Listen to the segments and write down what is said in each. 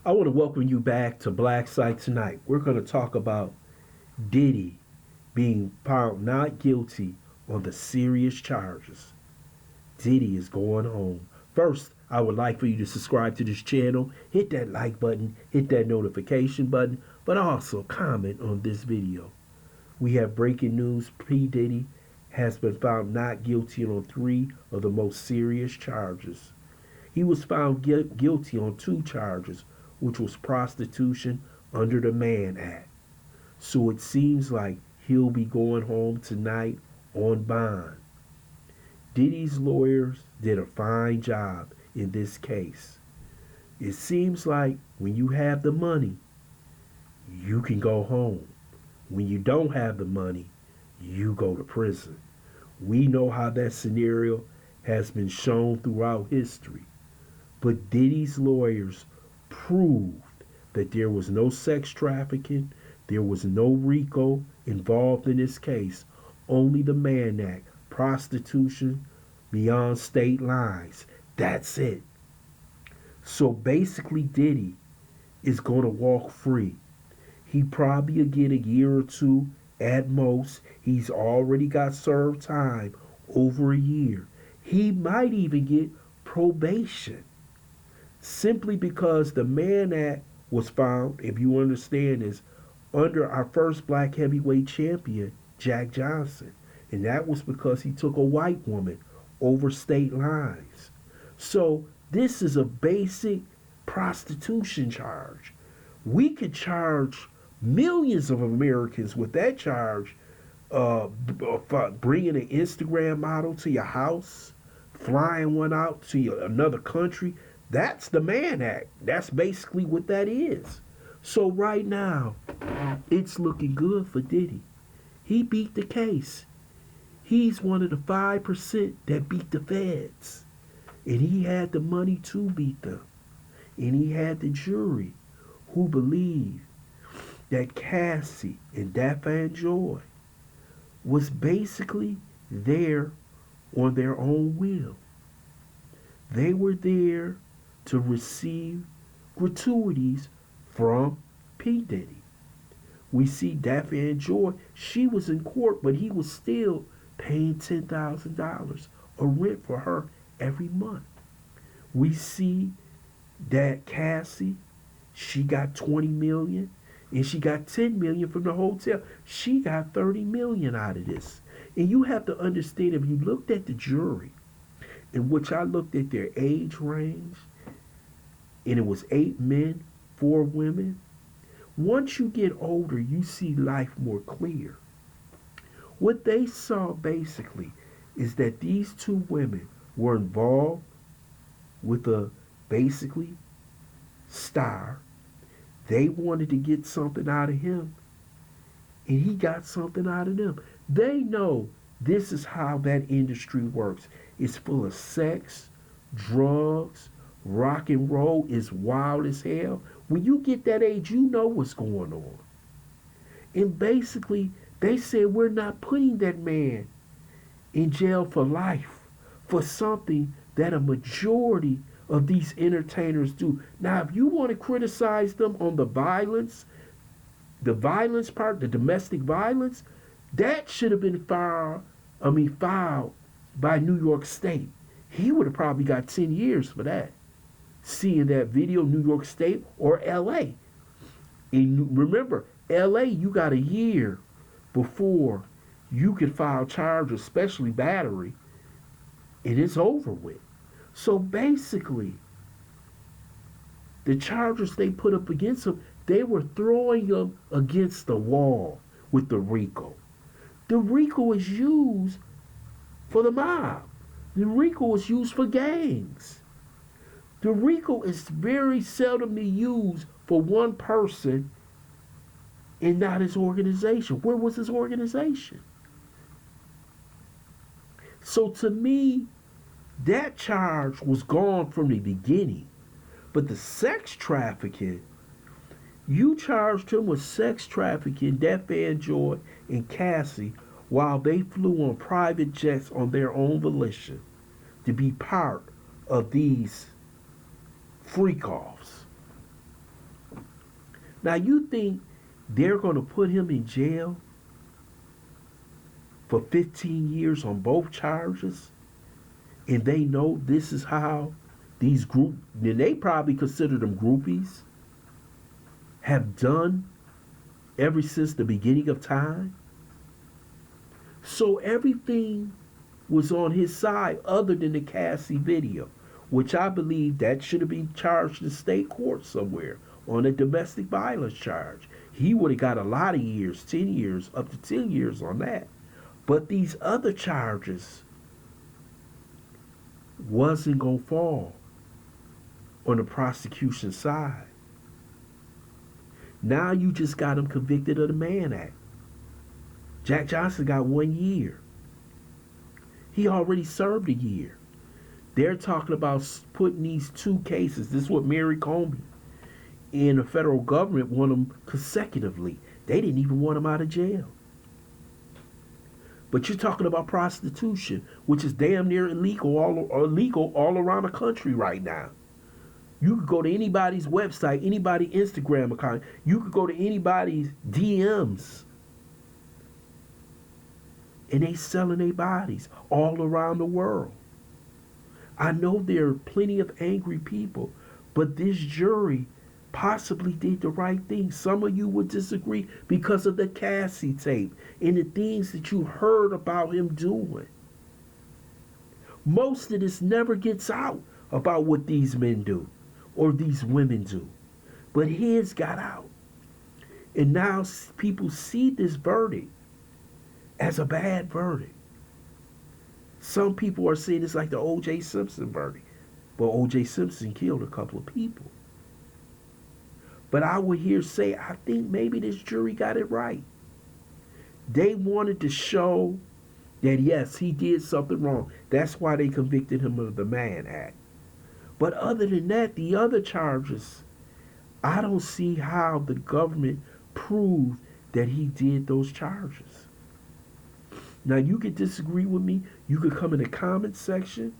I want to welcome you back to BLACKSITE tonight. We're going to talk about Diddy being found not guilty on the serious charges. Diddy is going home. First, I would like for you to subscribe to this channel, hit that like button, hit that notification button, but also comment on this video. We have breaking news. P. Diddy has been found not guilty on 3 of the most serious charges. He was found guilty on 2 charges, which was prostitution under the Mann Act. So it seems like he'll be going home tonight on bond. Diddy's lawyers did a fine job in this case. It seems like when you have the money, you can go home. When you don't have the money, you go to prison. We know how that scenario has been shown throughout history. But Diddy's lawyers proved that there was no sex trafficking, there was no RICO involved in this case, only the Mann Act, prostitution beyond state lines. That's it. So basically Diddy is going to walk free. He probably will get a year or 2 at most. He's already got served time over a year. He might even get probation. Simply because the Mann Act was found, if you understand this, under our first black heavyweight champion, Jack Johnson. And that was because he took a white woman over state lines. So this is a basic prostitution charge. We could charge millions of Americans with that charge, bringing an Instagram model to your house, flying one out to another country. That's the Mann Act. That's basically what that is. So right now, it's looking good for Diddy. He beat the case. He's one of the 5% that beat the feds. And he had the money to beat them. And he had the jury who believed that Cassie and Daphne Joy was basically there on their own will. They were there to receive gratuities from P. Diddy. We see Daphne Joy, she was in court, but he was still paying $10,000 a rent for her every month. We see that Cassie, she got $20 million and she got $10 million from the hotel. She got $30 million out of this. And you have to understand, if you looked at the jury, in which I looked at their age range, and it was 8 men, 4 women. Once you get older, you see life more clear. What they saw basically is that these 2 women were involved with a basically star. They wanted to get something out of him, and he got something out of them. They know this is how that industry works. It's full of sex, drugs, rock and roll is wild as hell. When you get that age, you know what's going on. And basically, they said, we're not putting that man in jail for life for something that a majority of these entertainers do. Now, if you want to criticize them on the violence part, the domestic violence, that should have been filed by New York State. He would have probably got 10 years for that. Seeing that video, New York State or LA. And remember, LA, you got a year before you can file charges, especially battery, and it's over with. So basically, the charges they put up against him, they were throwing him against the wall with the RICO. The RICO is used for the mob. The RICO is used for gangs. The RICO is very seldomly used for one person and not his organization. Where was his organization? So to me, that charge was gone from the beginning. But the sex trafficking, you charged him with sex trafficking, Daphne Joy and Cassie, while they flew on private jets on their own volition to be part of these freak-offs. Now you think they're going to put him in jail for 15 years on both charges, and they know this is how these then they probably consider them groupies, have done ever since the beginning of time? So everything was on his side other than the Cassie video, which I believe that should have been charged in state court somewhere on a domestic violence charge. He would have got a lot of years, 10 years, up to 10 years on that. But these other charges wasn't going to fall on the prosecution side. Now you just got him convicted of the Mann Act. Jack Johnson got 1 year. He already served a year. They're talking about putting these two cases. This is what Mary Comey and the federal government want them consecutively. They didn't even want him out of jail. But you're talking about prostitution, which is damn near illegal all around the country right now. You could go to anybody's website, anybody's Instagram account. You could go to anybody's DMs. And they selling their bodies all around the world. I know there are plenty of angry people, but this jury possibly did the right thing. Some of you would disagree because of the Cassie tape and the things that you heard about him doing. Most of this never gets out about what these men do or these women do. But his got out. And now people see this verdict as a bad verdict. Some people are saying it's like the O.J. Simpson verdict. But O.J. Simpson killed a couple of people. But I would hear say, I think maybe this jury got it right. They wanted to show that, yes, he did something wrong. That's why they convicted him of the Mann Act. But other than that, the other charges, I don't see how the government proved that he did those charges. Now, you could disagree with me. You could come in the comment section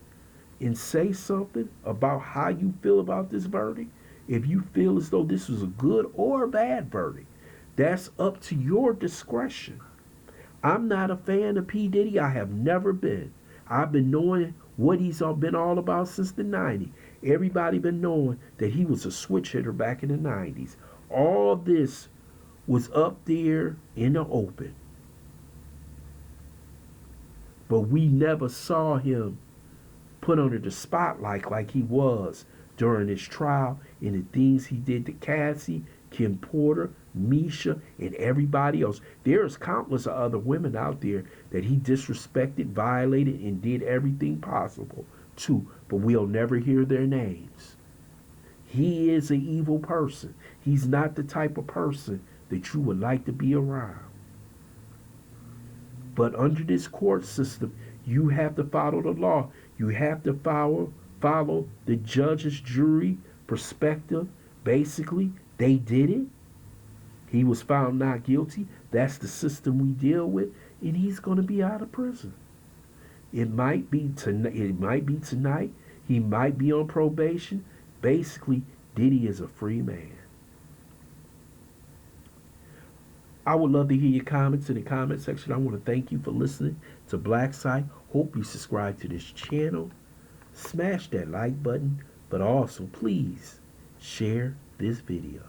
and say something about how you feel about this verdict. If you feel as though this was a good or a bad verdict, that's up to your discretion. I'm not a fan of P. Diddy. I have never been. I've been knowing what he's been all about since the 90s. Everybody been knowing that he was a switch hitter back in the 90s. All this was up there in the open. But we never saw him put under the spotlight like he was during his trial and the things he did to Cassie, Kim Porter, Misha, and everybody else. There's countless of other women out there that he disrespected, violated, and did everything possible to, but we'll never hear their names. He is an evil person. He's not the type of person that you would like to be around. But under this court system, you have to follow the law. You have to follow the judge's jury perspective. Basically, they did it. He was found not guilty. That's the system we deal with, and he's going to be out of prison. It might be tonight. He might be on probation. Basically, Diddy is a free man. I would love to hear your comments in the comment section. I want to thank you for listening to BLACKSITE. Hope you subscribe to this channel. Smash that like button, but also please share this video.